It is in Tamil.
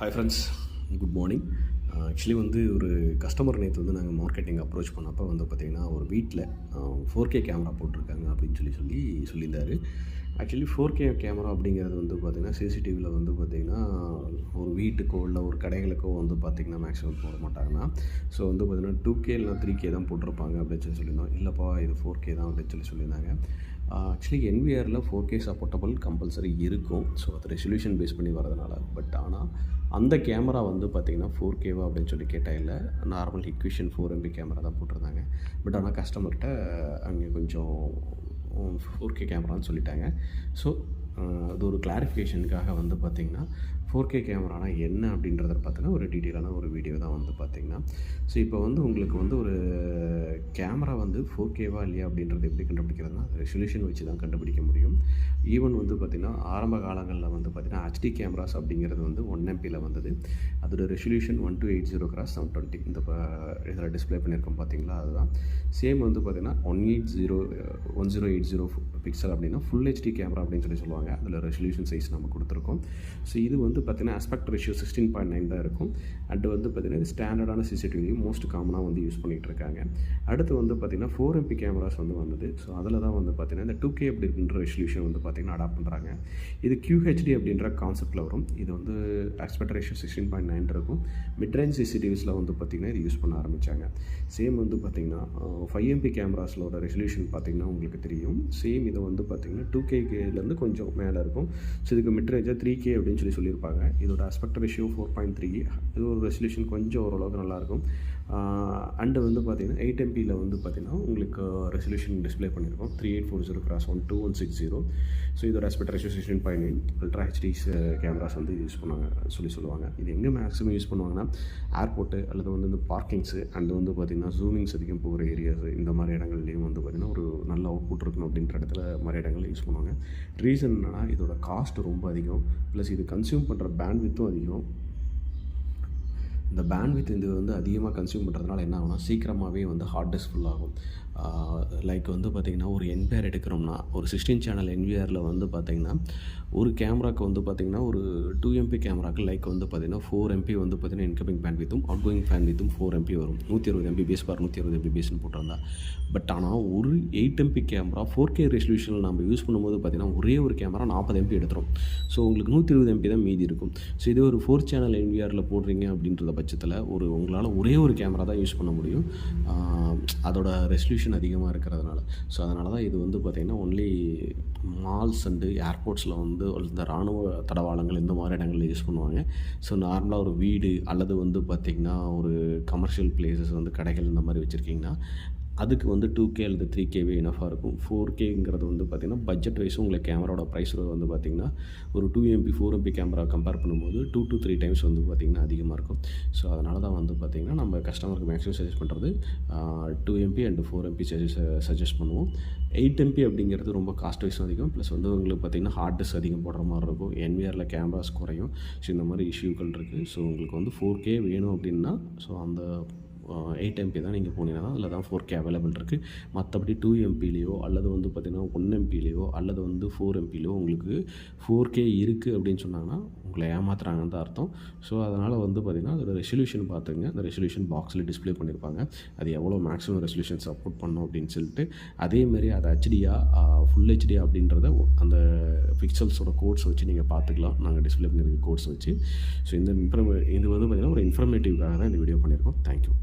Hi friends, good morning. Actually ஒரு கஸ்டமர் நேற்று நாங்கள் மார்க்கெட்டிங் அப்ரோச் பண்ணப்போ பார்த்திங்கன்னா ஒரு வீட்டில் 4K கேமரா போட்டிருக்காங்க அப்படின்னு சொல்லியிருந்தார். ஆக்சுவலி 4K கேமரா அப்படிங்கிறது பார்த்திங்கன்னா சிசிடிவியில் பார்த்திங்கன்னா ஒரு வீட்டுக்கோ இல்லை ஒரு கடைகளுக்கோ பார்த்திங்கன்னா மேக்ஸிமம் போட மாட்டாங்கன்னா. ஸோ பார்த்திங்கன்னா 2K இல்லைனா 3K தான் போட்டிருப்பாங்க அப்படின்னு சொல்லியிருந்தோம். இல்லைப்பா இது 4K தான் அப்படின்னு சொல்லியிருந்தாங்க. ஆக்சுவலி என்விஆரில் 4K சப்போர்ட்டபிள் கம்பல்சரி இருக்கும். ஸோ அது ரெசல்யூஷன் பேஸ் பண்ணி வரதுனால. பட் ஆனால் அந்த கேமரா பார்த்திங்கன்னா 4Kவா அப்படின்னு கேட்டால் இல்லை, நார்மல் ஹிக்விஷன் 4MP கேமரா தான் போட்டிருந்தாங்க. பட் ஆனால் கஸ்டமர்கிட்ட அங்கே கொஞ்சம் 4K கேமரான்னு சொல்லிட்டாங்க. ஸோ அது ஒரு கிளாரிஃபிகேஷனுக்காக பார்த்திங்கன்னா 4K கேமரானா என்ன அப்படின்றத பார்த்திங்கன்னா ஒரு டீட்டெயிலான ஒரு வீடியோ தான் பார்த்திங்கன்னா. ஸோ இப்போ உங்களுக்கு ஒரு கேமரா 4Kவா இல்லையா அப்படின்றது எப்படி கண்டுபிடிக்கிறதுனா ரெசல்யூஷன் வச்சு தான் கண்டுபிடிக்க முடியும். ஈவன் பார்த்திங்கன்னா ஆரம்ப காலங்களில் பார்த்திங்கன்னா HD கேமராஸ் அப்படிங்கிறது 1MPயில் வந்தது. அதோட ரெசல்யூஷன் 1280x720 இந்த இதில் டிஸ்பிளே பண்ணியிருக்கோம் பார்த்திங்களா. அதுதான் சேம் பார்த்திங்கன்னா 1080 பிக்சல் அப்படின்னா ஃபுல் HD கேமரா அப்படின்னு சொல்லுவாங்க. அதில் ரெசல்யூஷன் சைஸ் நம்ம கொடுத்துருக்கோம். ஸோ இது பார்த்திங்கன்னா ஆஸ்பெக்ட் ரேஷியோ 16.9 தான் இருக்கும். அண்ட் பார்த்திங்கன்னா இது ஸ்டாண்டர்டான சிசிடிவிலையும் மோஸ்ட் காமனாக யூஸ் பண்ணிகிட்டு இருக்காங்க. அடுத்து பார்த்திங்கன்னா 4MP கேமராஸ் வந்தது. ஸோ அதில் தான் பார்த்திங்கன்னா இந்த 2K அப்படின்ற ரெசல்யூஷன் பார்த்திங்கன்னா அடாப்ட் பண்ணுறாங்க. இது QHD அப்படின்ற கான்செப்டில் வரும். இது ஆஸ்பெக்ட் ரேஷியோ 16.9 இருக்கும். மிட்ரேஞ்ச் சிசிடிவிஸில் பார்த்திங்கன்னா இது யூஸ் பண்ண ஆரம்பித்தாங்க. சேம் பார்த்திங்கன்னா 5MP கேமராஸோட ரெசல்யூஷன் பார்த்திங்கன்னா உங்களுக்கு தெரியும். சேம் இதை பார்த்திங்கன்னா 2Kலேருந்து கொஞ்சம் மேலே இருக்கும். ஸோ இதுக்கு மிட்ரேஞ்சாக 3K அப்படின்னு சொல்லியிருப்பாங்க. இதோட ஆஸ்பெக்ட் ரேஷியோ 4.3. இது ஒரு ரெசல்யூஷன் கொஞ்சம் ஓரளவுக்கு நல்லாயிருக்கும். அண்டு பார்த்திங்கன்னா 8MPயில் பார்த்திங்கன்னா உங்களுக்கு ரெசல்யூஷன் டிஸ்பிளே பண்ணியிருக்கோம் 3840x12160. ஸோ இதோட aspect ratio 16.9. Ultra HDs cameras use பண்ணுவாங்க சொல்லுவாங்க. இது எங்கே மேக்ஸிமம் யூஸ் பண்ணுவாங்கன்னா ஏர்போர்ட்டு அல்லது இந்த பார்க்கிங்ஸு அண்டு பார்த்திங்கன்னா ஜூமிங்ஸ் அதிகம் போகிற ஏரியாஸ் இந்த மாதிரி இடங்கள்லேயும் பார்த்திங்கன்னா ஒரு நல்ல அவுட்புட் இருக்கணும் அப்படின்ற இடத்துல மாதிரி இடங்களில் யூஸ் பண்ணுவாங்க. ரீசன் என்னன்னா இதோட காஸ்ட் ரொம்ப அதிகம், ப்ளஸ் இது கன்சியூம் பண்ணுற பேண்ட்வித்தும் அதிகம். இந்த பேண்ட்வித் இது அதிகமாக கன்சியூம் பண்ணுறதுனால என்ன ஆகும்னா சீக்கிரமாகவே ஹார்ட் டிஸ்க் ஃபுல் ஆகும். லைக் பார்த்திங்கன்னா ஒரு NVR எடுக்கிறோம்னா ஒரு 16 சேனல் NVRயில் பார்த்திங்கன்னா ஒரு கேமராவுக்கு பார்த்திங்கன்னா ஒரு 2MP கேமராவுக்கு லைக் பார்த்திங்கன்னா 4MP பார்த்திங்கன்னா இன்கமிங் பேண்ட்வித்தும் அவுட் கோயிங் பேண்ட்வித்தும் 4MP வரும். 120 MBps 120 MBPsன்னு போட்டிருந்தா. பட் ஆனால் ஒரு 8MP கேமரா 4K ரெசல்யூஷனில் நம்ம யூஸ் பண்ணும்போது பார்த்திங்கன்னா ஒரே ஒரு கேமரா 40 MP எடுத்துரும். ஸோ உங்களுக்கு 120 MP தான் மீதி இருக்கும். ஸோ இதே ஒரு 4 சேனல் NVRயில் போடுறீங்க அப்படின்றத பட்சத்தில் உங்களால் ஒரே ஒரு கேமரா தான் யூஸ் பண்ண முடியும். அதோட ரெசல்யூஷன் அதிகமாக இருக்கிறதுனால. ஸோ அதனால தான் இது பார்த்திங்கன்னா ஒன்லி மால்ஸ் அண்டு ஏர்போர்ட்ஸில் இந்த இராணுவ தடவாளங்கள் இந்த மாதிரி இடங்களில் யூஸ் பண்ணுவாங்க. ஸோ நார்மலாக ஒரு வீடு அல்லது பார்த்திங்கன்னா ஒரு கமர்ஷியல் பிளேசஸ் கடைகள் இந்த மாதிரி வச்சுருக்கிங்கன்னா அதுக்கு 2K அல்லது 3Kவே இனஃபாக இருக்கும். 4Kங்கிறது பார்த்திங்கன்னா பட்ஜெட் வைஸும் உங்களுக்கு கேமராவோட ப்ரைஸ் பார்த்திங்கன்னா ஒரு 2MP 4MP கேமரா கம்பேர் பண்ணும்போது 2 to 3 டைம்ஸ் பார்த்திங்கன்னா அதிகமாக இருக்கும். ஸோ அதனால தான் பார்த்திங்கன்னா நம்ம கஸ்டமருக்கு மேக்ஸிமம் சஜெஸ்ட் பண்ணுறது 2MP அண்ட் 4MP சஜெஸ்ட் பண்ணுவோம். 8MP அப்படிங்கிறது ரொம்ப காஸ்ட் வைஸும் அதிகம், ப்ளஸ் உங்களுக்கு பார்த்திங்கன்னா ஹார்ட் டிஸ்க் அதிகம் போடுற மாதிரி இருக்கும். NVRயில் கேமராஸ் குறையும். ஸோ இந்த மாதிரி இஷ்யூக்கள் இருக்குது. ஸோ உங்களுக்கு 4K வேணும் அப்படின்னா ஸோ அந்த 8MP தான் நீங்கள் போனீங்கன்னா அதில் தான் 4K அவைலபிள் இருக்குது. மற்றபடி 2MPலேயோ அல்லது பார்த்திங்கன்னா 1MPலேயோ அல்லது 4MPலேயோ உங்களுக்கு 4K இருக்குது அப்படின்னு சொன்னாங்கன்னா உங்களை ஏமாத்துறாங்கன்னு தான் அர்த்தம். ஸோ அதனால் பார்த்திங்கன்னா அதோட ரெசல்யூஷன் பார்த்துங்க. அந்த ரெசல்யூஷன் பாக்ஸில் டிஸ்பிளே பண்ணியிருப்பாங்க. அது எவ்வளோ மேக்ஸிமம் ரெசல்யூஷன் சப்போர்ட் பண்ணோம் அப்படின்னு சொல்லிட்டு அதேமாரி அது ஹெச்டியா ஃபுல் ஹெச்டியா அப்படின்றத அந்த பிக்சல்ஸோட கோட்ஸ் வச்சு நீங்கள் பார்த்துக்கலாம். நாங்கள் டிஸ்பிளே பண்ணியிருக்க கோட்ஸ் வச்சு. ஸோ இந்த இது பார்த்திங்கன்னா ஒரு இன்ஃபர்மேட்டிவ்காக தான் இந்த வீடியோ பண்ணியிருக்கோம். தேங்க்யூ.